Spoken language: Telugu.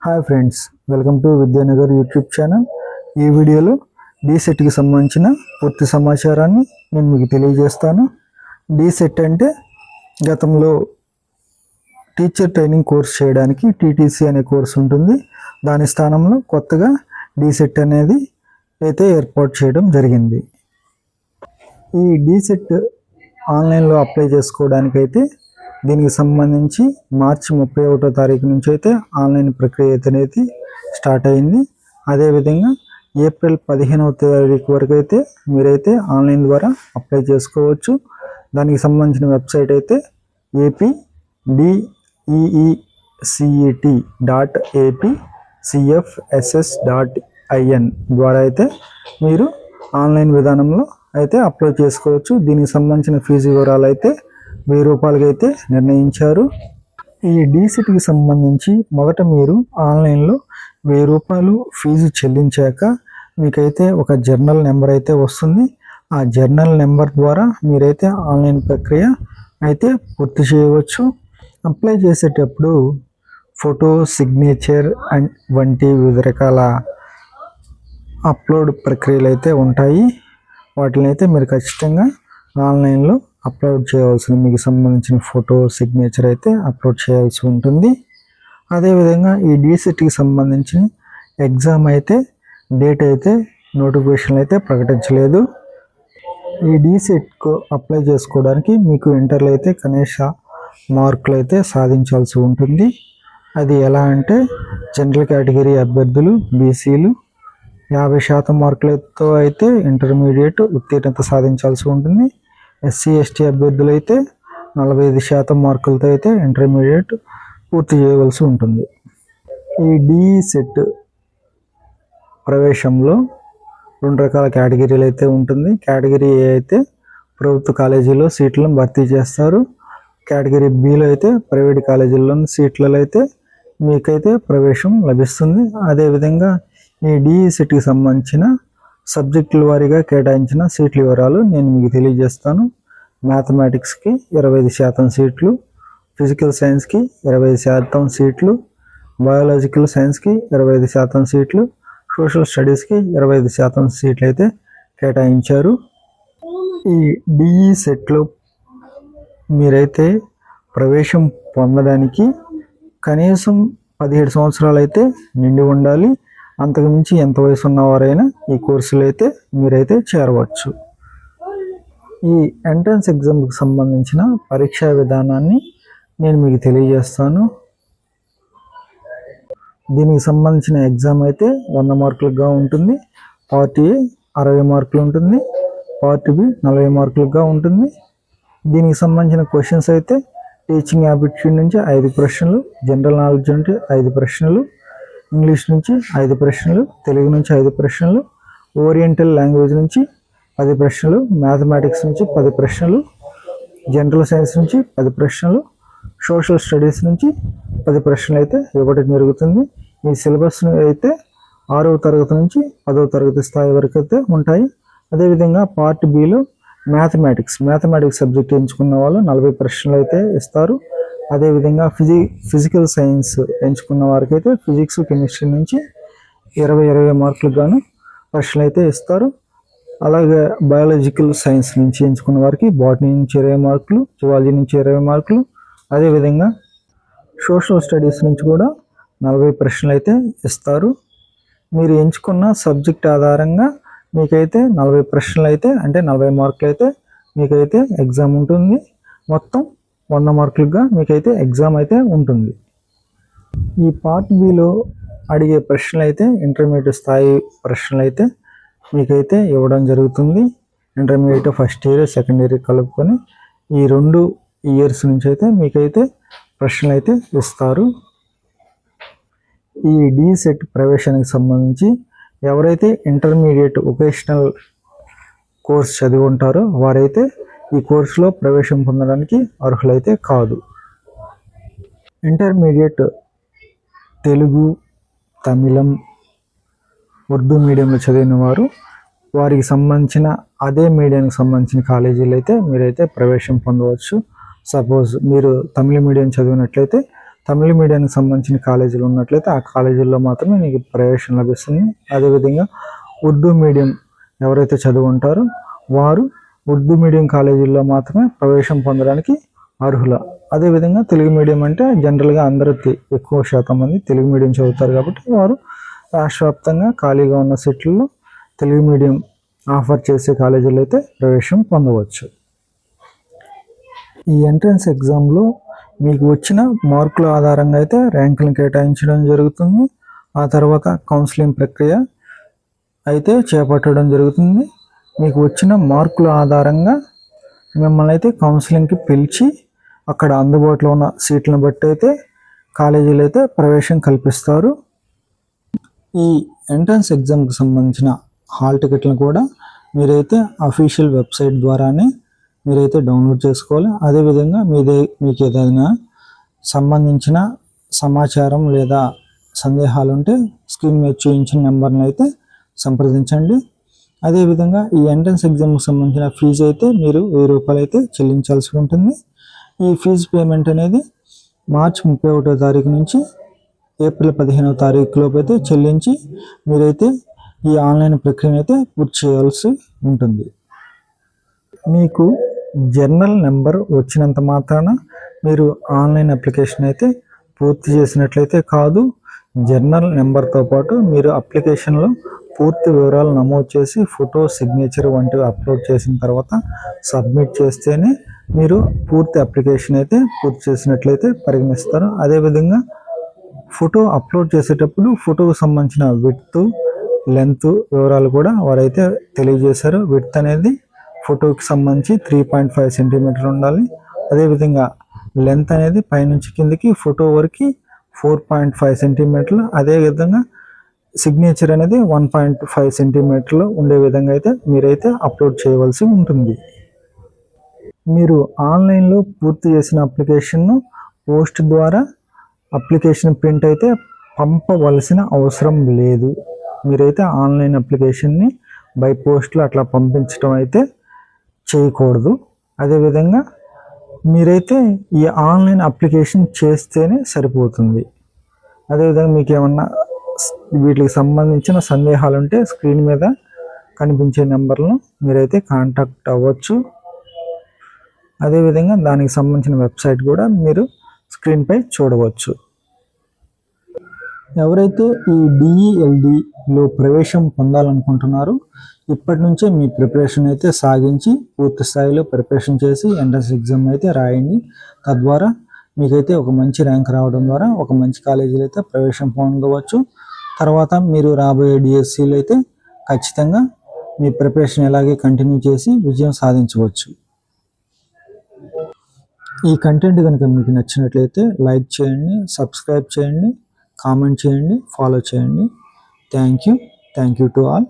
Hi friends, welcome to Vidyanagar YouTube channel. ఈ వీడియోలో డీసెట్కి సంబంధించిన పూర్తి సమాచారాన్ని నేను మీకు తెలియజేస్తాను. డీసెట్ అంటే గతంలో టీచర్ ట్రైనింగ్ కోర్స్ చేయడానికి టీటీసీ అనే కోర్స్ ఉంటుంది. దాని స్థానంలో కొత్తగా డీసెట్ అనేది అయితే ఏర్పాటు చేయడం జరిగింది. ఈ డీసెట్ ఆన్లైన్లో అప్లై చేసుకోవడానికి అయితే దీనికి సంబంధించి మార్చి 31వ తారీఖు నుంచి అయితే ఆన్లైన్ ప్రక్రియ అనేది స్టార్ట్ అయింది. అదేవిధంగా ఏప్రిల్ 15వ తారీఖు వరకు అయితే మీరైతే ఆన్లైన్ ద్వారా అప్లై చేసుకోవచ్చు. దానికి సంబంధించిన వెబ్సైట్ అయితే apdeet.apcfss.in ద్వారా అయితే మీరు ఆన్లైన్ విధానంలో అయితే అప్లై చేసుకోవచ్చు. దీనికి సంబంధించిన ఫీజు వివరాలు అయితే 1000 రూపాయలకి అయితే నిర్ణయించారు. ఈ డీసెట్కి సంబంధించి మొదట మీరు ఆన్లైన్లో 1000 రూపాయలు ఫీజు చెల్లించాక మీకైతే ఒక జర్నల్ నెంబర్ అయితే వస్తుంది. ఆ జర్నల్ నెంబర్ ద్వారా మీరైతే ఆన్లైన్ ప్రక్రియ అయితే పూర్తి చేయవచ్చు. అప్లై చేసేటప్పుడు ఫోటో, సిగ్నేచర్ అండ్ వంటి వివిధ రకాల అప్లోడ్ ప్రక్రియలు అయితే ఉంటాయి. వాటిని అయితే మీరు ఖచ్చితంగా ఆన్లైన్లో అప్లోడ్ చేయవలసింది. మీకు సంబంధించిన ఫోటో, సిగ్నేచర్ అయితే అప్లోడ్ చేయాల్సి ఉంటుంది. అదేవిధంగా ఈ డీసెట్కి సంబంధించిన ఎగ్జామ్ అయితే డేట్ అయితే నోటిఫికేషన్ అయితే ప్రకటించలేదు. ఈ డీసెట్కు అప్లై చేసుకోవడానికి మీకు ఇంటర్లో అయితే కనీస మార్కులు అయితే సాధించాల్సి ఉంటుంది. అది ఎలా అంటే జనరల్ కేటగిరీ అభ్యర్థులు, బీసీలు 50% మార్కులతో అయితే ఇంటర్మీడియట్ ఉత్తీర్ణత సాధించాల్సి ఉంటుంది. ఎస్సీ, ఎస్టీ అభ్యర్థులు అయితే 45% మార్కులతో అయితే ఇంటర్మీడియట్ పూర్తి చేయవలసి ఉంటుంది. ఈ డీసెట్ ప్రవేశంలో 2 రకాల కేటగిరీలు అయితే ఉంటుంది. కేటగిరీ ఏ అయితే ప్రభుత్వ కాలేజీలో సీట్లను భర్తీ చేస్తారు. కేటగిరీ బిలో అయితే ప్రైవేట్ కాలేజీల్లోని సీట్లలో అయితే మీకైతే ప్రవేశం లభిస్తుంది. అదేవిధంగా ఈ డీసెట్కి సంబంధించిన సబ్జెక్టుల వారీగా కేటాయించిన సీట్ల వివరాలు నేను మీకు తెలియజేస్తాను. మ్యాథమెటిక్స్కి 25% సీట్లు, ఫిజికల్ సైన్స్కి 25% సీట్లు, బయాలజికల్ సైన్స్కి 25% సీట్లు, సోషల్ స్టడీస్కి 25% సీట్లు అయితే కేటాయించారు. ఈ డీసెట్లో మీరైతే ప్రవేశం పొందడానికి కనీసం 17 సంవత్సరాలు అయితే నిండి ఉండాలి. అంతకుమించి ఎంత వయసు ఉన్నవారైనా ఈ కోర్సులు అయితే మీరైతే చేరవచ్చు. ఈ ఎంట్రన్స్ ఎగ్జామ్కి సంబంధించిన పరీక్షా విధానాన్ని నేను మీకు తెలియజేస్తాను. దీనికి సంబంధించిన ఎగ్జామ్ అయితే 100 మార్కులుగా ఉంటుంది. పార్ట్ ఏ 60 మార్కులు ఉంటుంది, పార్ట్ బి 40 మార్కులుగా ఉంటుంది. దీనికి సంబంధించిన క్వశ్చన్స్ అయితే టీచింగ్ యాప్టిట్యూడ్ నుంచి 5 ప్రశ్నలు, జనరల్ నాలెడ్జ్ నుంచి 5 ప్రశ్నలు, ఇంగ్లీష్ నుంచి 5 ప్రశ్నలు, తెలుగు నుంచి 5 ప్రశ్నలు, ఓరియంటల్ లాంగ్వేజ్ నుంచి 10 ప్రశ్నలు, మ్యాథమెటిక్స్ నుంచి 10 ప్రశ్నలు, జనరల్ సైన్స్ నుంచి 10 ప్రశ్నలు, సోషల్ స్టడీస్ నుంచి 10 ప్రశ్నలు అయితే ఇవ్వడం జరుగుతుంది. ఈ సిలబస్ అయితే 6వ తరగతి నుంచి 10వ తరగతి స్థాయి వరకు అయితే ఉంటాయి. అదేవిధంగా పార్ట్ బిలో మ్యాథమెటిక్స్ సబ్జెక్ట్ ఎంచుకున్న వాళ్ళు 40 ప్రశ్నలు అయితే ఇస్తారు. అదేవిధంగా ఫిజికల్ సైన్స్ ఎంచుకున్న వారికి అయితే ఫిజిక్స్, కెమిస్ట్రీ నుంచి 20 మార్కులకు గాను ప్రశ్నలు అయితే ఇస్తారు. అలాగే బయాలజికల్ సైన్స్ నుంచి ఎంచుకున్న వారికి బాటనీ నుంచి 20 మార్కులు, జువాలజీ నుంచి 20 మార్కులు, అదేవిధంగా సోషల్ స్టడీస్ నుంచి కూడా 40 ప్రశ్నలు అయితే ఇస్తారు. మీరు ఎంచుకున్న సబ్జెక్ట్ ఆధారంగా మీకైతే 40 ప్రశ్నలు అయితే అంటే 40 మార్కులు అయితే మీకైతే ఎగ్జామ్ ఉంటుంది. మొత్తం 100 మార్కులుగా మీకైతే ఎగ్జామ్ అయితే ఉంటుంది. ఈ పార్ట్ బిలో అడిగే ప్రశ్నలు అయితే ఇంటర్మీడియట్ స్థాయి ప్రశ్నలు అయితే మీకైతే ఇవ్వడం జరుగుతుంది. Intermediate first year, second year కలుపుకొని ఈ 2 ఇయర్స్ నుంచి అయితే మీకైతే ప్రశ్నలు అయితే ఇస్తారు. ఈ డీసెట్ ప్రవేశానికి సంబంధించి ఎవరైతే ఇంటర్మీడియట్ వొకేషనల్ కోర్స్ చదివి ఉంటారో వారైతే ఈ కోర్సులో ప్రవేశం పొందడానికి అర్హులైతే కాదు. ఇంటర్మీడియట్ తెలుగు, తమిళం, ఉర్దూ మీడియంలో చదివిన వారికి సంబంధించిన అదే మీడియానికి సంబంధించిన కాలేజీలు అయితే మీరైతే ప్రవేశం పొందవచ్చు. సపోజ్ మీరు తమిళ మీడియం చదివినట్లయితే తమిళ మీడియానికి సంబంధించిన కాలేజీలు ఉన్నట్లయితే ఆ కాలేజీల్లో మాత్రమే మీకు ప్రవేశం లభిస్తుంది. అదేవిధంగా ఉర్దూ మీడియం ఎవరైతే చదువుకుంటారో వారు ఉర్దూ మీడియం కాలేజీల్లో మాత్రమే ప్రవేశం పొందడానికి అర్హుల. అదేవిధంగా తెలుగు మీడియం అంటే జనరల్గా అందరూ ఎక్కువ శాతం మంది తెలుగు మీడియం చదువుతారు కాబట్టి వారు రాష్ట్ర వ్యాప్తంగా ఖాళీగా ఉన్న సీట్లలో తెలుగు మీడియం ఆఫర్ చేసే కాలేజీలో అయితే ప్రవేశం పొందవచ్చు. ఈ ఎంట్రన్స్ ఎగ్జామ్లో మీకు వచ్చిన మార్కుల ఆధారంగా అయితే ర్యాంకులను కేటాయించడం జరుగుతుంది. ఆ తర్వాత కౌన్సిలింగ్ ప్రక్రియ అయితే చేపట్టడం జరుగుతుంది. మీకు వచ్చిన మార్కుల ఆధారంగా మిమ్మల్ని అయితే కౌన్సిలింగ్కి పిలిచి అక్కడ అందుబాటులో ఉన్న సీట్లను బట్టి అయితే కాలేజీలు అయితే ప్రవేశం కల్పిస్తారు. ఈ ఎంట్రన్స్ ఎగ్జామ్కి సంబంధించిన హాల్ టికెట్లను కూడా మీరైతే అఫీషియల్ వెబ్సైట్ ద్వారానే మీరైతే డౌన్లోడ్ చేసుకోవాలి. అదేవిధంగా మీకు ఏదైనా సంబంధించిన సమాచారం లేదా సందేహాలు ఉంటే స్క్రీన్ మీద చూపించిన నెంబర్ని అయితే సంప్రదించండి. అదేవిధంగా ఈ ఎంట్రన్స్ ఎగ్జామ్కి సంబంధించిన ఫీజు అయితే మీరు 1000 రూపాయలు అయితే చెల్లించాల్సి ఉంటుంది. ఈ ఫీజు పేమెంట్ అనేది మార్చి 31వ తారీఖు నుంచి ఏప్రిల్ 15వ తారీఖు లోపు అయితే చెల్లించి మీరైతే ఈ ఆన్లైన్ ప్రక్రియను అయితే పూర్తి చేయాల్సి ఉంటుంది. మీకు జర్నల్ నెంబర్ వచ్చినంత మాత్రాన మీరు ఆన్లైన్ అప్లికేషన్ అయితే పూర్తి చేసినట్లయితే కాదు. జర్నల్ నెంబర్తో పాటు మీరు అప్లికేషన్లో పూర్తి వివరాలు నమోదు చేసి ఫోటో, సిగ్నేచర్ వంటివి అప్లోడ్ చేసిన తర్వాత సబ్మిట్ చేస్తేనే మీరు పూర్తి అప్లికేషన్ అయితే పూర్తి చేసినట్లయితే పరిగణిస్తారు. అదేవిధంగా ఫోటో అప్లోడ్ చేసేటప్పుడు ఫోటోకు సంబంధించిన విడ్త్, లెంత్ వివరాలు కూడా వారైతే తెలియజేశారు. విడ్త్ అనేది ఫోటోకి సంబంధించి 3.5 సెంటీమీటర్ ఉండాలి. అదేవిధంగా లెంత్ అనేది పైనుంచి కిందికి ఫోటో వరకు 4.5 సెంటీమీటర్లు. అదేవిధంగా సిగ్నేచర్ అనేది 1.5 సెంటీమీటర్లు ఉండే విధంగా అయితే మీరైతే అప్లోడ్ చేయవలసి ఉంటుంది. మీరు ఆన్లైన్లో పూర్తి చేసిన అప్లికేషన్ను పోస్ట్ ద్వారా అప్లికేషన్ ప్రింట్ అయితే పంపవలసిన అవసరం లేదు. మీరైతే ఆన్లైన్ అప్లికేషన్ని బై పోస్ట్లో అట్లా పంపించడం అయితే చేయకూడదు. అదేవిధంగా మీరైతే ఈ ఆన్లైన్ అప్లికేషన్ చేస్తేనే సరిపోతుంది. అదేవిధంగా మీకు ఏమన్నా వీటికి సంబంధించిన సందేహాలు ఉంటే స్క్రీన్ మీద కనిపించే నెంబర్లను మీరైతే కాంటాక్ట్ అవ్వచ్చు. అదేవిధంగా దానికి సంబంధించిన వెబ్సైట్ కూడా మీరు స్క్రీన్పై చూడవచ్చు. ఎవరైతే ఈ DELDలో ప్రవేశం పొందాలనుకుంటున్నారో ఇప్పటి నుంచే మీ ప్రిపరేషన్ అయితే సాగించి పూర్తి స్థాయిలో ప్రిపరేషన్ చేసి ఎంట్రన్స్ ఎగ్జామ్ అయితే రాయండి. తద్వారా మీకైతే ఒక మంచి ర్యాంక్ రావడం ద్వారా ఒక మంచి కాలేజీలో అయితే ప్రవేశం పొందవచ్చు. తర్వాత మీరు రాబోయే DSCలో అయితే ఖచ్చితంగా మీ ప్రిపరేషన్ ఎలాగే కంటిన్యూ చేసి విజయం సాధించవచ్చు. ఈ కంటెంట్ కనుక మీకు నచ్చినట్లయితే లైక్ చేయండి, సబ్స్క్రైబ్ చేయండి, కామెంట్ చేయండి, ఫాలో చేయండి. Thank you to all.